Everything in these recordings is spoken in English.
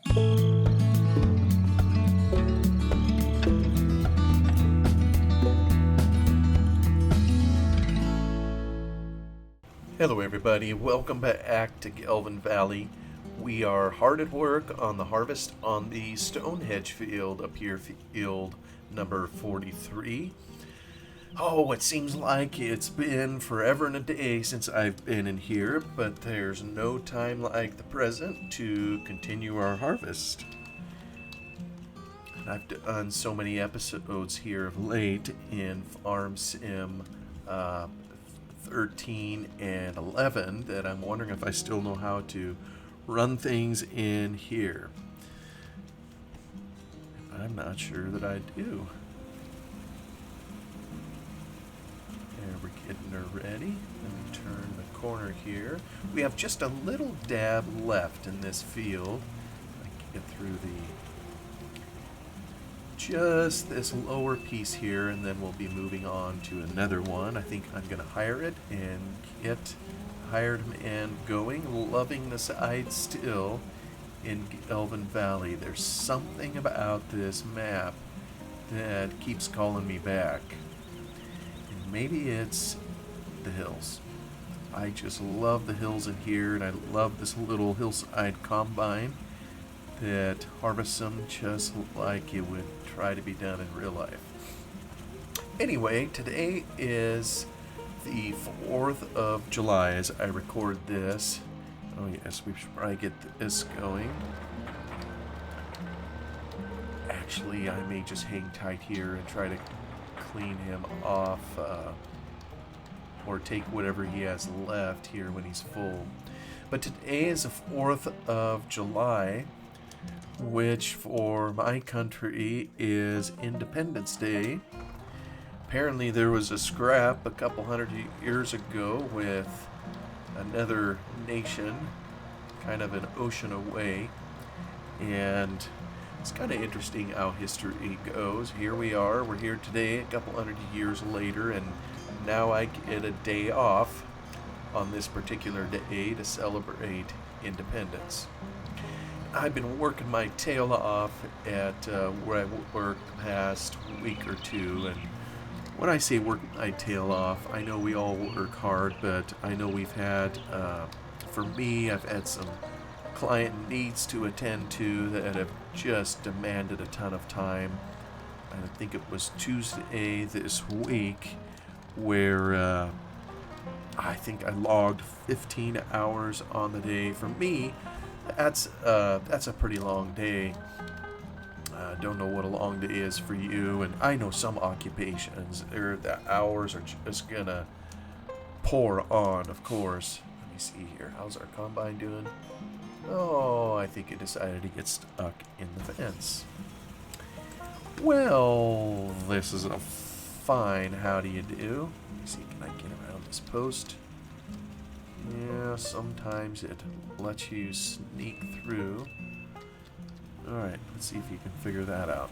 Hello everybody, welcome back to Gelvin Valley. We are hard at work on the harvest on the Stonehenge field up here, field number 43. Oh, it seems like it's been forever and a day since I've been in here, but there's no time like the present to continue our harvest. I've done so many episodes here of late in Farm Sim 13 and 11 that I'm wondering if I still know how to run things in here. I'm not sure that I do. And we're getting her ready. Let me turn the corner here. We have just a little dab left in this field. I can get through just this lower piece here, and then we'll be moving on to another one. I think I'm gonna hire it and get hired and going. Loving the side still in Gelvin Valley. There's something about this map that keeps calling me back, and maybe it's the hills. I just love the hills in here, and I love this little hillside combine that harvests them just like it would try to be done in real life. Anyway, today is the 4th of July as I record this. Oh yes, we should probably get this going. Actually, I may just hang tight here and try to clean him off or take whatever he has left here when he's full. But today is the 4th of July, which for my country is Independence Day. Apparently there was a scrap a couple hundred years ago with another nation, kind of an ocean away, and it's kind of interesting how history goes. Here we are, we're here today a couple hundred years later, and now I get a day off on this particular day to celebrate independence. I've been working my tail off at where I worked the past week or two, and when I say work my tail off, I know we all work hard, but I know we've had, for me, I've had some client needs to attend to that have just demanded a ton of time. I think it was Tuesday this week where I think I logged 15 hours on the day. For me, that's a pretty long day. Don't know what a long day is for you, and I know some occupations, the hours are just gonna pour on, of course. Let me see here. How's our combine doing? Oh, I think it decided to get stuck in the fence. Well, this is a fine how do you do. Let me see, can I get around this post? Yeah, sometimes it lets you sneak through. Alright, let's see if you can figure that out.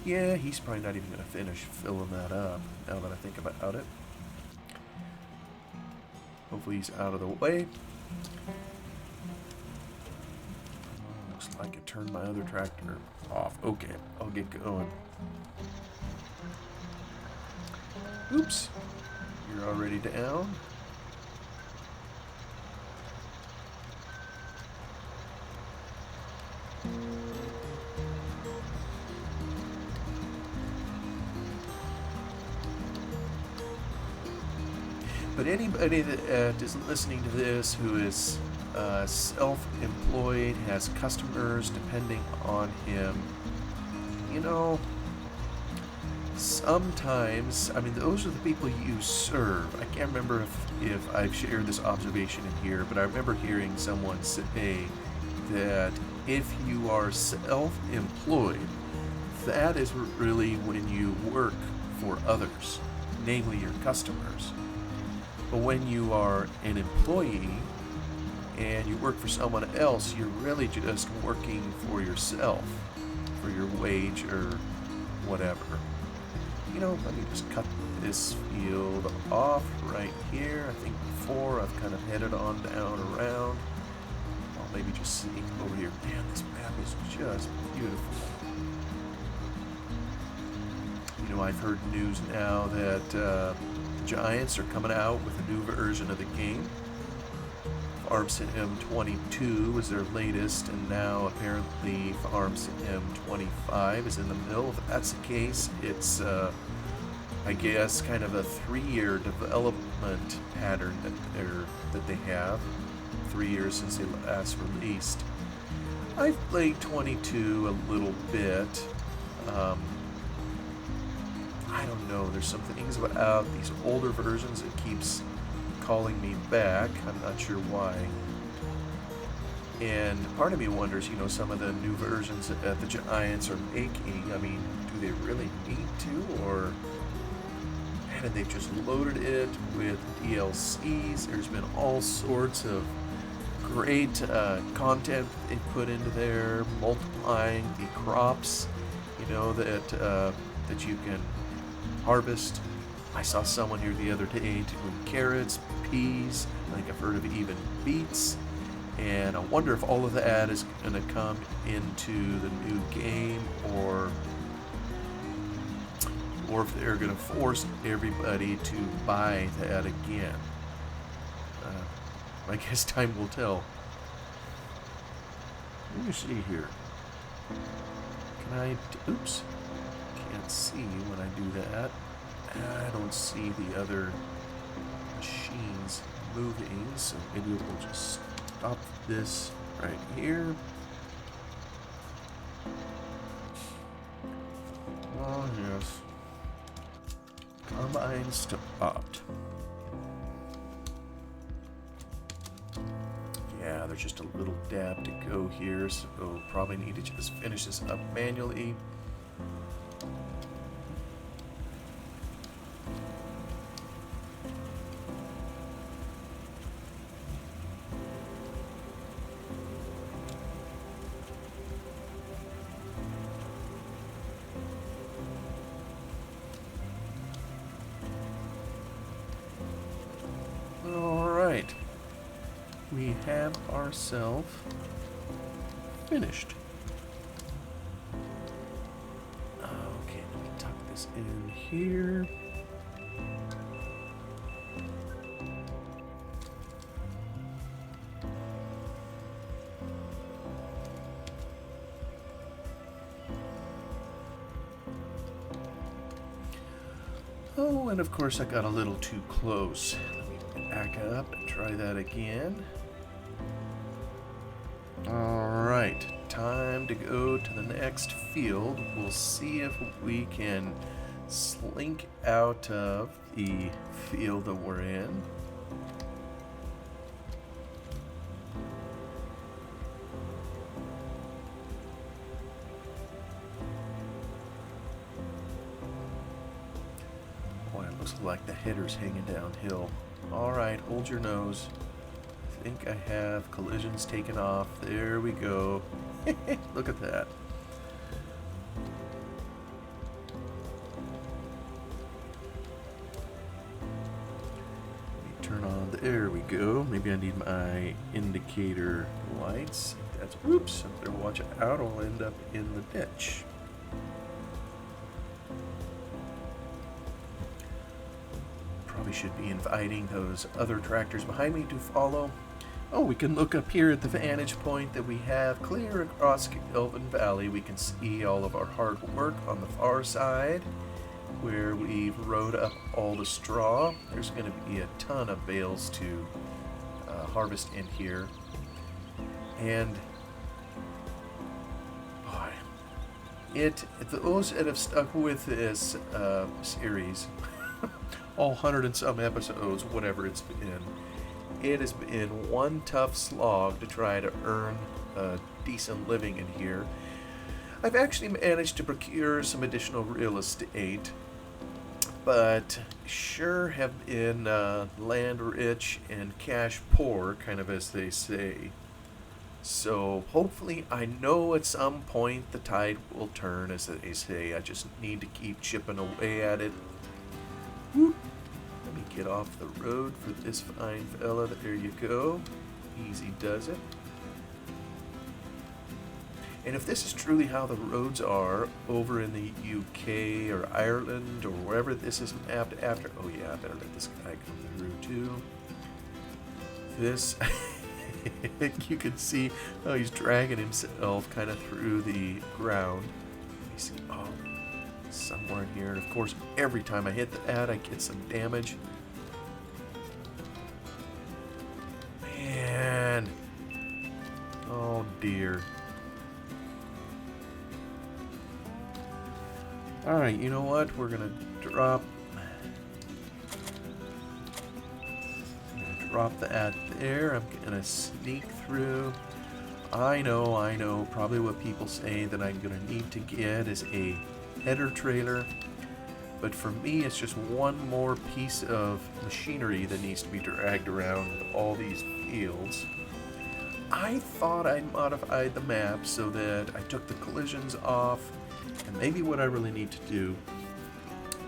Yeah, he's probably not even going to finish filling that up, now that I think about it. Hopefully he's out of the way. Looks like it turned my other tractor off. Okay, I'll get going. Oops. You're already down. But anybody that is listening to this who is self-employed, has customers depending on him, you know, sometimes, I mean, those are the people you serve. I can't remember if I've shared this observation in here, but I remember hearing someone say that if you are self-employed, that is really when you work for others, namely your customers. But when you are an employee and you work for someone else, you're really just working for yourself, for your wage or whatever. You know, let me just cut this field off right here. I think before I've kind of headed on down around. maybe just sneak over here. Man, this map is just beautiful. You know, I've heard news now that Giants are coming out with a new version of the game. Farm Sim 22 is their latest, and now apparently Farm Sim 25 is in the middle. If that's the case, it's, I guess, kind of a 3-year development pattern that they have. 3 years since they last released. I've played 22 a little bit. I don't know, there's some things about these older versions that keeps calling me back. I'm not sure why. And part of me wonders, you know, some of the new versions that the Giants are making, I mean, do they really need to? Or, man, they've just loaded it with DLCs. There's been all sorts of great content they put into there, multiplying the crops, you know, that you can harvest. I saw someone here the other day doing carrots, peas, I think I've heard of even beets, and I wonder if all of that is going to come into the new game, or if they're going to force everybody to buy that again. I guess time will tell. Let me see here. Can I... Oops. Can't see when I do that. I don't see the other machines moving, so maybe we'll just stop this right here. Oh, yes. Combine stopped. Yeah, there's just a little dab to go here, so probably need to just finish this up manually. Alright. We have ourselves finished. Okay, let me tuck this in here. Oh, and of course I got a little too close. Let me back up and try that again. Alright, time to go to the next field. We'll see if we can slink out of the field that we're in. Boy, it looks like the header's hanging downhill. Alright, hold your nose. I think I have collisions taken off. There we go. Look at that. Let me turn on, there we go. Maybe I need my indicator lights. That's, whoops, I better watch out. I'll end up in the ditch. Probably should be inviting those other tractors behind me to follow. Oh, we can look up here at the vantage point that we have clear across Gelvin Valley. We can see all of our hard work on the far side, where we've rode up all the straw. There's going to be a ton of bales to harvest in here. And boy, those that have stuck with this series, all 100 and some episodes, whatever it's been, it has been one tough slog to try to earn a decent living in here. I've actually managed to procure some additional real estate, but sure have been land rich and cash poor, kind of as they say. So hopefully, I know at some point the tide will turn, as they say. I just need to keep chipping away at it. Whoop. Let me get off the road for this fine fella. There you go. Easy does it. And if this is truly how the roads are over in the UK or Ireland or wherever this is mapped after, oh yeah, I better let this guy come through too. This, you can see, oh, he's dragging himself kind of through the ground. You see, oh, somewhere in here. And of course, every time I hit the ad, I get some damage. Man. Oh dear. Alright, you know what? We're gonna drop the ad there. I'm gonna sneak through. I know, probably what people say that I'm gonna need to get is a header trailer. But for me, it's just one more piece of machinery that needs to be dragged around all these fields. I thought I'd modified the map so that I took the collisions off. And maybe what I really need to do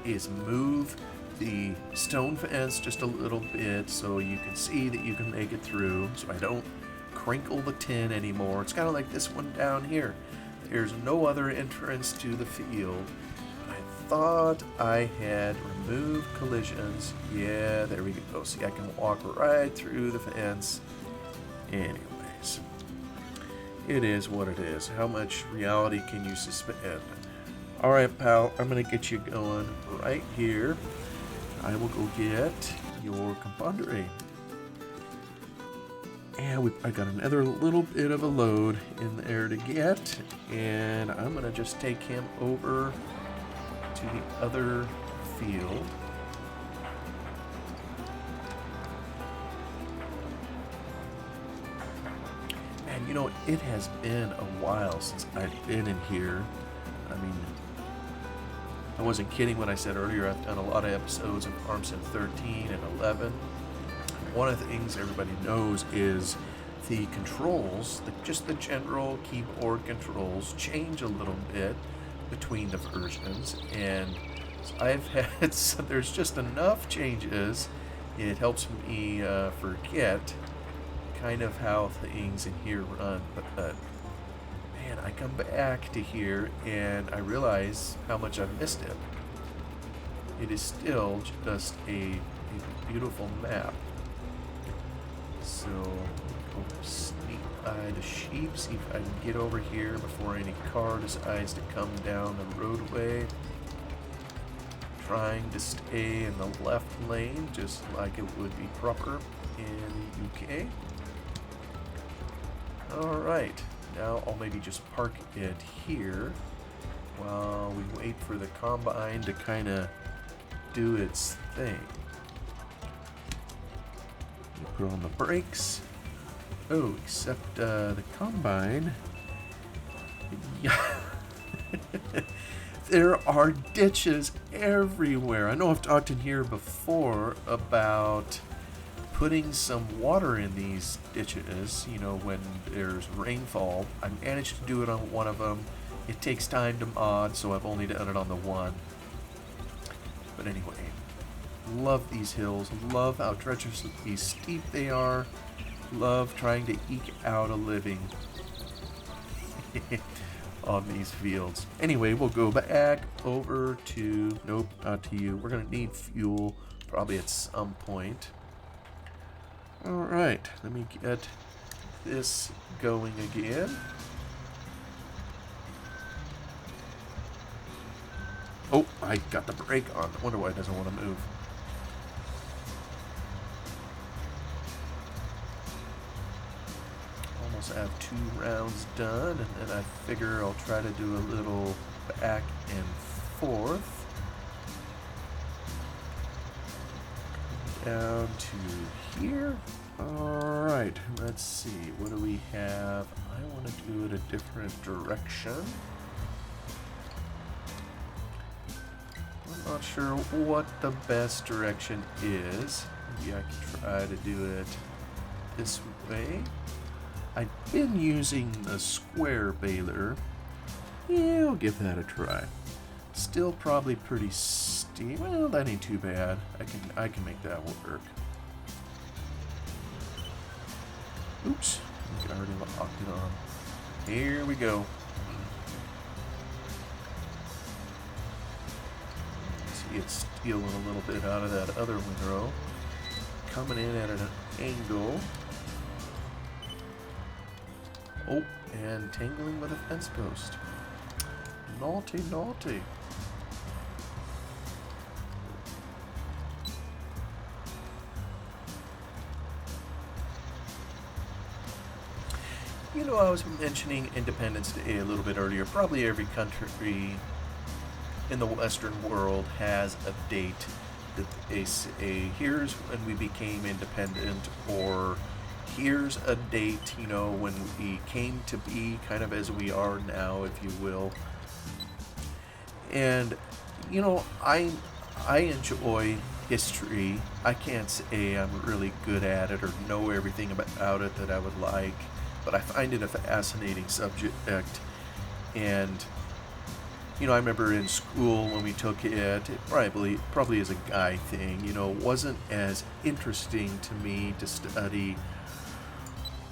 is move the stone fence just a little bit so you can see that you can make it through, so I don't crinkle the tin anymore. It's kind of like this one down here. There's no other entrance to the field. I thought I had removed collisions. Yeah, there we go. See, I can walk right through the fence. Anyways, it is what it is. How much reality can you suspend? Alright, pal, I'm going to get you going right here. I will go get your compadre. And I got another little bit of a load in there to get. And I'm going to just take him over to the other field. And you know, it has been a while since I've been in here. I mean, I wasn't kidding when I said earlier I've done a lot of episodes of Farm Sim 13 and 11. One of the things everybody knows is the controls, just the general keyboard controls, change a little bit between the versions. And I've had, so there's just enough changes, it helps me forget kind of how things in here run. But man, I come back to here and I realize how much I've missed it. It is still just a beautiful map. So, go sneak by the sheep, see if I can get over here before any car decides to come down the roadway. Trying to stay in the left lane, just like it would be proper in the UK. Alright. Now I'll maybe just park it here while we wait for the combine to kind of do its thing. Put on the brakes. Oh, except the combine. Yeah. There are ditches everywhere. I know I've talked in here before about putting some water in these ditches, you know, when there's rainfall. I managed to do it on one of them. It takes time to mod, so I've only done it on the one. But anyway, love these hills. Love how treacherously steep they are. Love trying to eke out a living on these fields. Anyway, we'll go back over to, nope, not to you. We're going to need fuel probably at some point. Alright, let me get this going again. Oh, I got the brake on. I wonder why it doesn't want to move. Almost have 2 rounds done, and then I figure I'll try to do a little back and forth. Down to here. Alright, let's see. What do we have? I want to do it a different direction. I'm not sure what the best direction is. Maybe I can try to do it this way. I've been using the square baler. Yeah, I'll give that a try. Still probably pretty steep. Well, that ain't too bad. I can make that work. Oops, I already locked it on. Here we go. it's stealing a little bit out of that other windrow. Coming in at an angle. Oh, and tangling with a fence post. Naughty, naughty. You know, I was mentioning Independence Day a little bit earlier. Probably every country in the Western world has a date that they say, here's when we became independent, or here's a date, you know, when we came to be kind of as we are now, if you will. And, you know, I enjoy history. I can't say I'm really good at it or know everything about it that I would like, but I find it a fascinating subject. And, you know, I remember in school when we took it, it probably is a guy thing, you know, wasn't as interesting to me to study,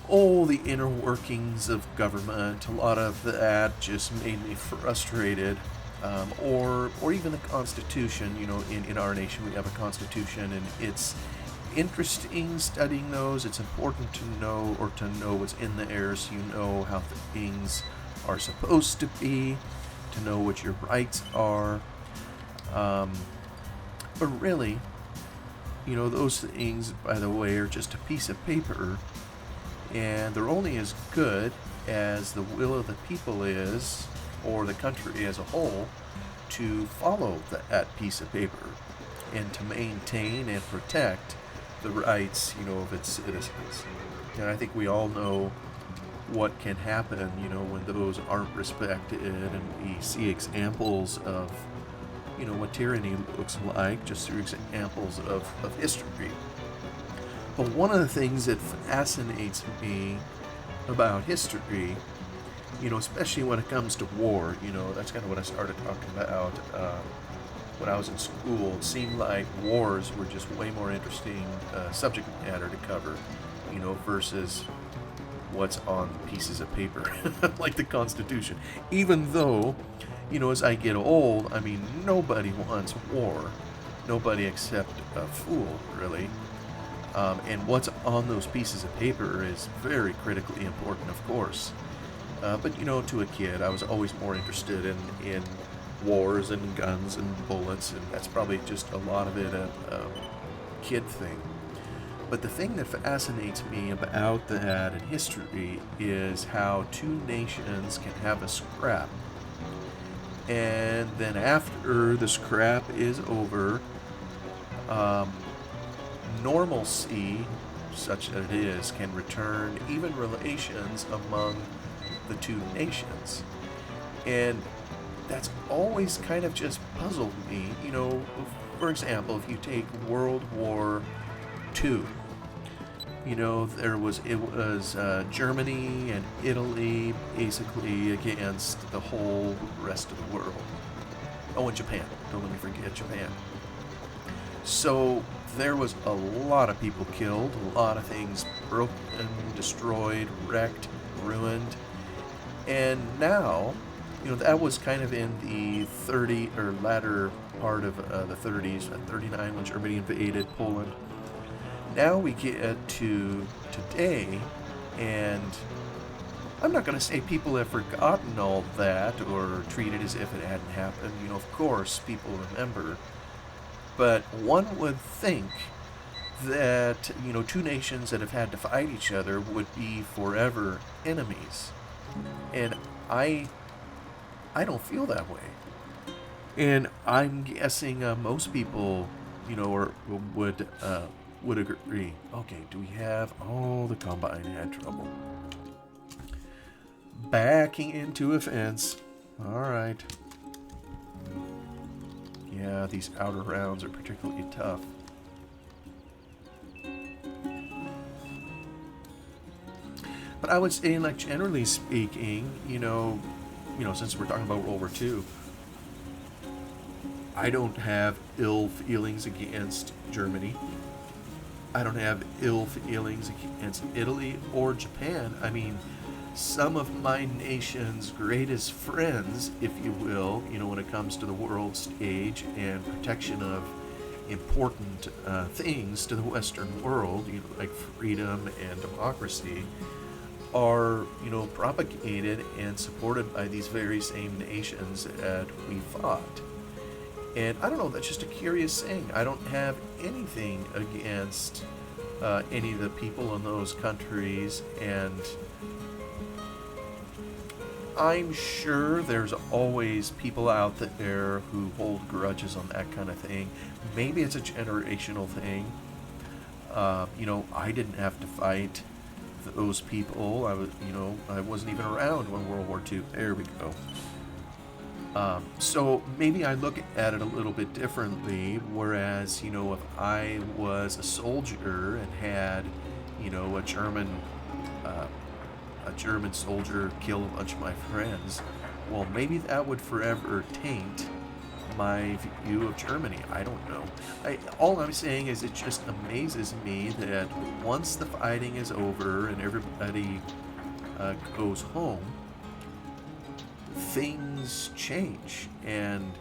the inner workings of government. A lot of that just made me frustrated. Or even the Constitution. You know, in our nation we have a Constitution, and it's interesting studying those. It's important to know what's in there, so you know how things are supposed to be, to know what your rights are. But really, you know, those things, by the way, are just a piece of paper, and they're only as good as the will of the people is, or the country as a whole, to follow that piece of paper and to maintain and protect the rights, you know, of its citizens. And I think we all know what can happen, you know, when those aren't respected, and we see examples of, you know, what tyranny looks like just through examples of history. But one of the things that fascinates me about history, you know, especially when it comes to war, you know, that's kind of what I started talking about when I was in school. It seemed like wars were just way more interesting subject matter to cover, you know, versus what's on pieces of paper, like the Constitution. Even though, you know, as I get old, I mean, nobody wants war. Nobody except a fool, really. And what's on those pieces of paper is very critically important, of course. But, you know, to a kid, I was always more interested in wars and guns and bullets, and that's probably just a lot of it a kid thing. But the thing that fascinates me about that in history is how two nations can have a scrap, and then after the scrap is over, normalcy, such that it is, can return, even relations among the two nations. And that's always kind of just puzzled me. You know, for example, if you take World War II, you know, it was Germany and Italy basically against the whole rest of the world. Oh, and Japan. Don't let me forget Japan. So there was a lot of people killed, a lot of things broken, destroyed, wrecked, ruined. And now, you know, that was kind of in the latter part of the 30s, 39, when Germany invaded Poland. Now we get to today, and I'm not going to say people have forgotten all that or treat it as if it hadn't happened. You know, of course, people remember. But one would think that, you know, two nations that have had to fight each other would be forever enemies. And I don't feel that way. And I'm guessing most people, you know, would agree. Okay, do we have... Oh, the Combine had trouble. Backing into a fence. Alright. Yeah, these outer rounds are particularly tough. But I would say, like, generally speaking, you know, since we're talking about World War II, I don't have ill feelings against Germany. I don't have ill feelings against Italy or Japan. I mean, some of my nation's greatest friends, if you will, when it comes to the world stage and protection of important things to the Western world, like freedom and democracy, are, propagated and supported by these very same nations that we fought. And I don't know, that's just a curious thing. I don't have anything against any of the people in those countries, and I'm sure there's always people out there who hold grudges on that kind of thing. Maybe it's a generational thing. I didn't have to fight those people. I wasn't even around when World War II. There we go. So maybe I look at it a little bit differently, whereas, if I was a soldier and had, a German soldier kill a bunch of my friends, well, maybe that would forever taint my view of Germany. I don't know. All I'm saying is it just amazes me that once the fighting is over and everybody goes home, things change, and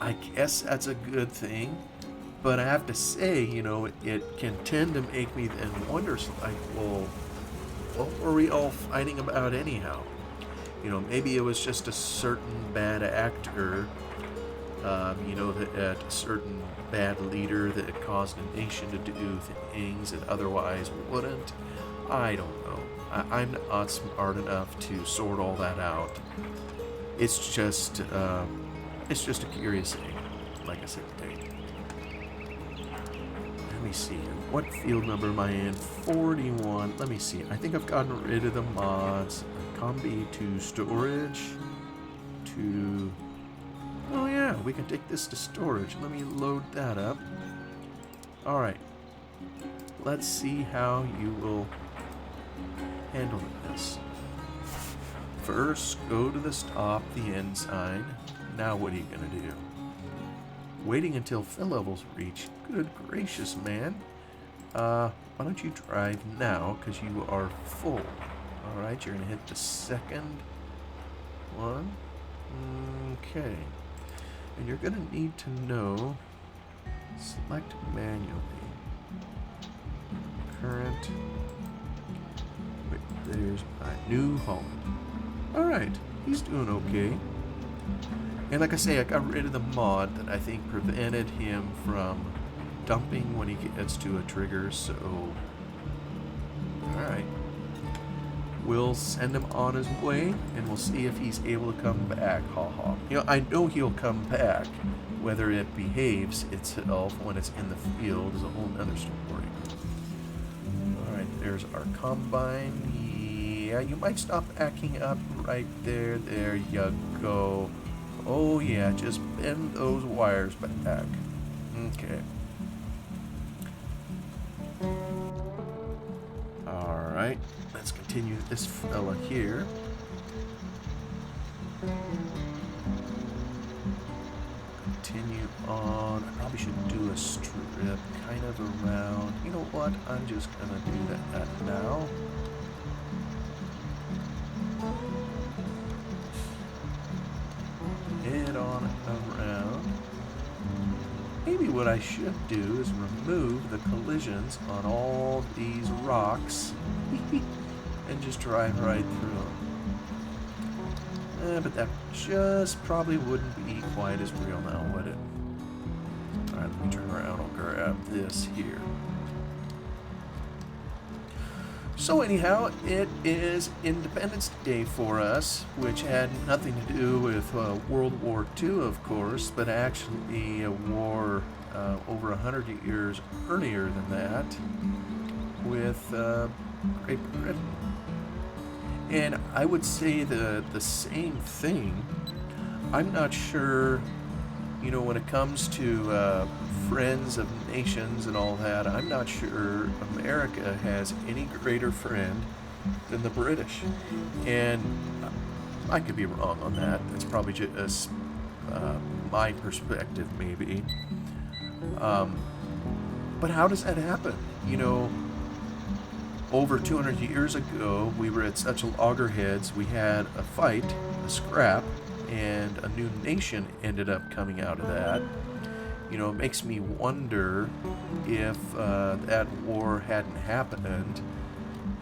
I guess that's a good thing. But I have to say, it can tend to make me then wonder, like, well, what were we all fighting about anyhow? Maybe it was just a certain bad actor, that a certain bad leader that caused a nation to do things that otherwise wouldn't. I don't know. I'm not smart enough to sort all that out. It's just a curious thing, like I said today. Let me see here. What field number am I in? 41. Let me see. I think I've gotten rid of the mods. Combi to storage. To... Oh yeah, we can take this to storage. Let me load that up. Alright. Let's see how you will handle this. First, go to the stop, the end sign. Now what are you going to do? Waiting until fill levels reach. Good gracious, man. Why don't you drive now, because you are full. Alright, you're going to hit the second one. Okay. And you're going to need to know, select manually. Current. Wait, there's my New Holland. Alright, he's doing okay. And like I say, I got rid of the mod that I think prevented him from dumping when he gets to a trigger, so... Alright. We'll send him on his way, and we'll see if he's able to come back. Ha. I know he'll come back. Whether it behaves itself when it's in the field is a whole nother story. Alright, there's our combine. Yeah, you might stop backing up right there. There you go. Oh yeah, just bend those wires back. Okay. Alright, let's continue this fella here. Continue on. I probably should do a strip kind of around. You know what? I'm just gonna do that now. Head on around. Maybe what I should do is remove the collisions on all these rocks and just drive right through them. But that just probably wouldn't be quite as real now, would it? Alright, let me turn around. I'll grab this here. So anyhow, it is Independence Day for us, which had nothing to do with World War II, of course, but actually a war over 100 years earlier than that with Great Britain. And I would say the same thing. I'm not sure, when it comes to friends of nations and all that, I'm not sure America has any greater friend than the British. And I could be wrong on that. That's probably just my perspective, maybe. But how does that happen? over 200 years ago, we were at such loggerheads, we had a fight, a scrap, and a new nation ended up coming out of that. You know, it makes me wonder if that war hadn't happened.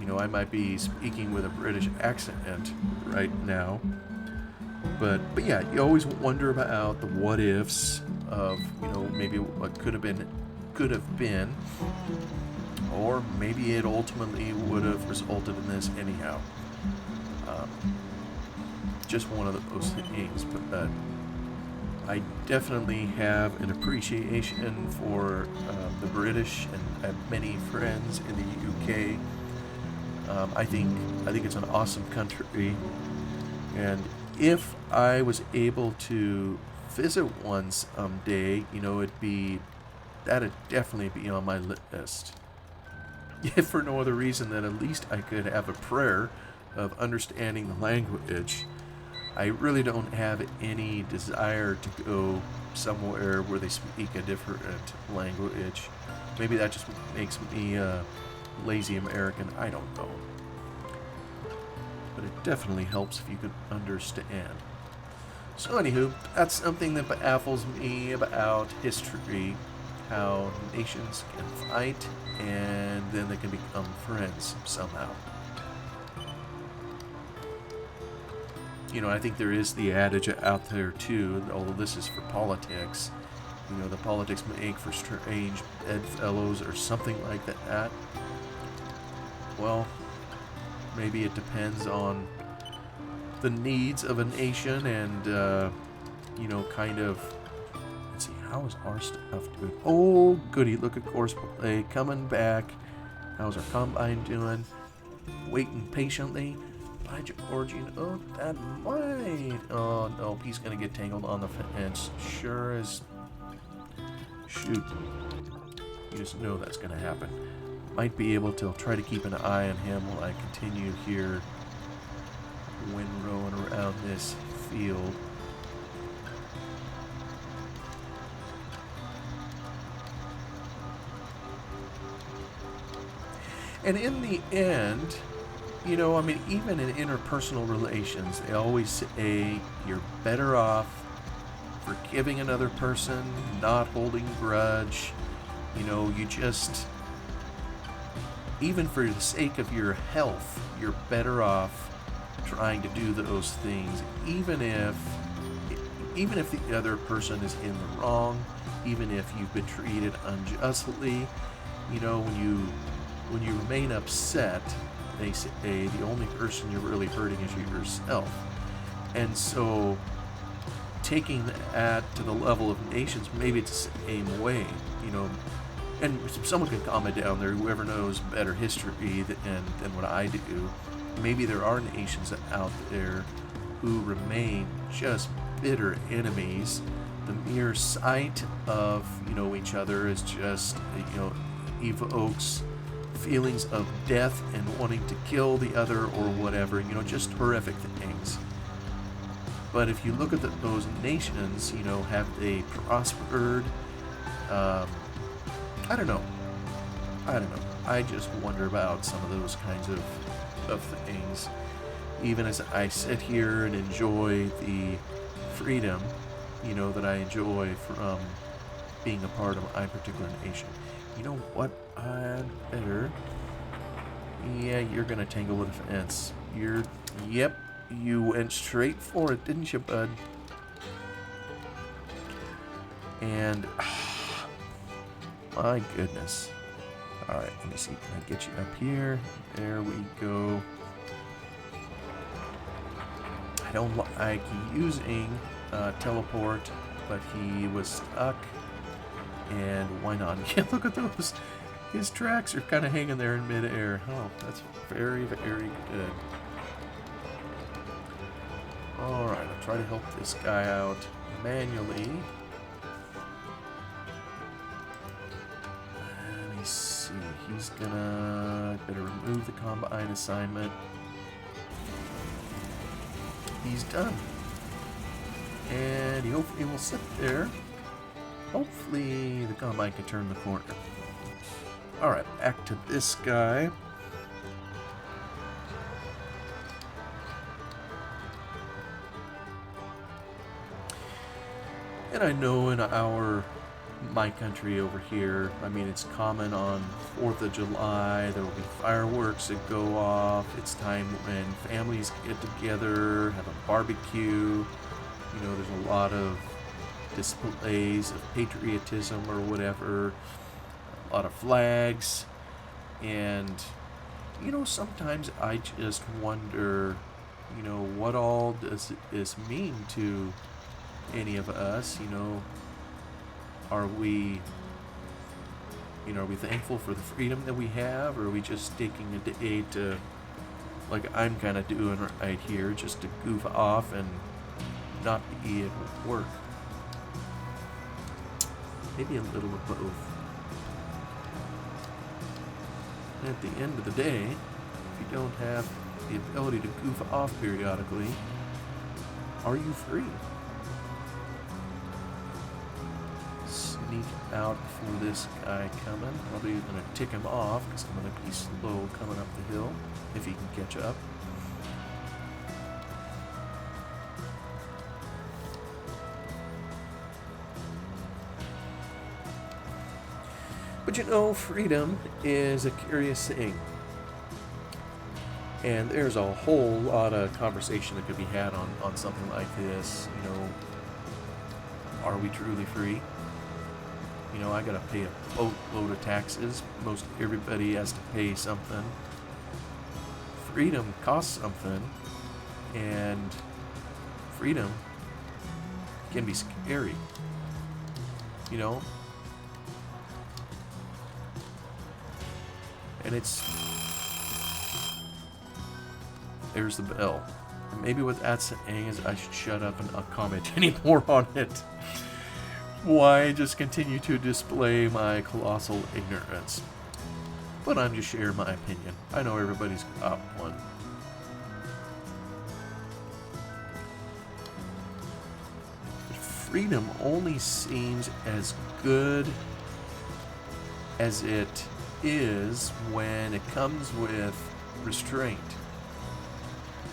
You know, I might be speaking with a British accent right now. But yeah, you always wonder about the what ifs of, you know, maybe what could have been, or maybe it ultimately would have resulted in this anyhow. Um, just one of those things, but I definitely have an appreciation for the British, and I have many friends in the UK. I think it's an awesome country, and if I was able to visit one someday, you know, that'd definitely be on my list. If for no other reason than at least I could have a prayer of understanding the language. I really don't have any desire to go somewhere where they speak a different language. Maybe that just makes me a lazy American. I don't know. But it definitely helps if you can understand. So anywho, that's something that baffles me about history. How nations can fight and then they can become friends somehow. You know, I think there is the adage out there too, although this is for politics. You know, the politics make for strange bedfellows or something like that. Well, maybe it depends on the needs of a nation and, you know, kind of... Let's see, how is our stuff doing? Oh, goody, look at Courseplay coming back. How's our combine doing? Waiting patiently. By Georgian, oh, that might... Oh, no, he's going to get tangled on the fence. Sure as... Shoot. You just know that's going to happen. Might be able to try to keep an eye on him while I continue here windrowing around this field. And in the end... You know, I mean, even in interpersonal relations, they always say you're better off forgiving another person, not holding a grudge. You know, you just, even for the sake of your health, you're better off trying to do those things, even if the other person is in the wrong, even if you've been treated unjustly. You know, when you remain upset, they say the only person you're really hurting is yourself. And so taking that to the level of nations, maybe it's the same way, you know. And someone can comment down there, whoever knows better history than what I do. Maybe there are nations out there who remain just bitter enemies. The mere sight of, you know, each other is just, you know, evokes feelings of death and wanting to kill the other or whatever, you know, just horrific things. But if you look at those nations, you know, have they prospered? I don't know. I just wonder about some of those kinds of things. Even as I sit here and enjoy the freedom, you know, that I enjoy from being a part of my particular nation. You know what? I'd better... Yeah, you're gonna tangle with the fence. Yep, you went straight for it, didn't you, bud? And... my goodness. Alright, let me see. Can I get you up here? There we go. I don't like using teleport, but he was stuck. And why not? Yeah, look at those. His tracks are kind of hanging there in midair. Oh, that's very, very good. Alright, I'll try to help this guy out manually. Let me see. He's gonna... Better remove the combine assignment. He's done. And he hopefully will sit there. Hopefully the combine can turn the corner. Alright, back to this guy. And I know in my country over here, I mean, it's common on 4th of July, there will be fireworks that go off. It's time when families get together, have a barbecue. You know, there's a lot of displays of patriotism or whatever, a lot of flags. And, you know, sometimes I just wonder, you know, what all does this mean to any of us? You know, are we thankful for the freedom that we have, or are we just taking a day to, like I'm kind of doing right here, just to goof off and not be able to work? Maybe a little of both. At the end of the day, if you don't have the ability to goof off periodically, are you free? Sneak out before this guy coming. Probably going to tick him off because I'm going to be slow coming up the hill if he can catch up. But you know, freedom is a curious thing. And there's a whole lot of conversation that could be had on something like this. You know, are we truly free? You know, I gotta pay a boatload of taxes. Most everybody has to pay something. Freedom costs something. And freedom can be scary. You know? And there's the bell. And maybe what that's saying is I should shut up and not comment anymore on it. Why just continue to display my colossal ignorance? But I'm just sharing my opinion. I know everybody's got one. But freedom only seems as good as it is when it comes with restraint.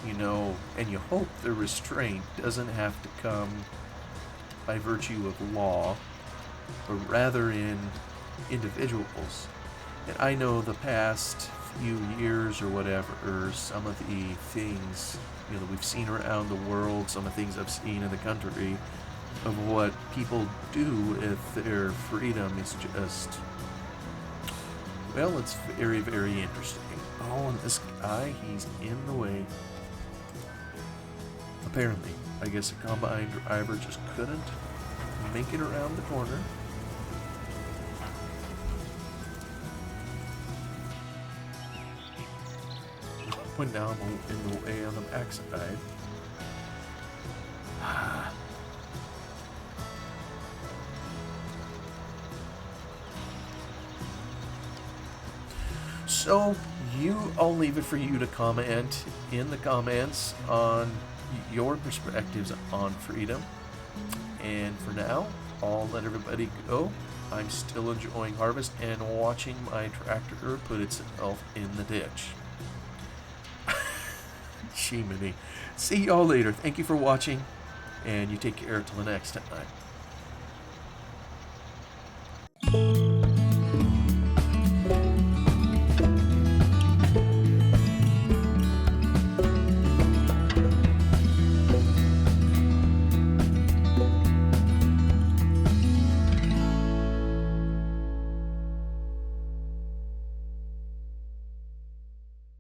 You know, and you hope the restraint doesn't have to come by virtue of law, but rather in individuals. And I know the past few years or whatever, some of the things, you know, that we've seen around the world, some of the things I've seen in the country, of what people do if their freedom is just, well, it's very, very interesting. Oh, and this guy, he's in the way. Apparently, I guess a combine driver just couldn't make it around the corner. When now I'm in the way on the backside. So, I'll leave it for you to comment in the comments on your perspectives on freedom. And for now, I'll let everybody go. I'm still enjoying harvest and watching my tractor put itself in the ditch. Jiminy. See y'all later. Thank you for watching, and you take care till the next time.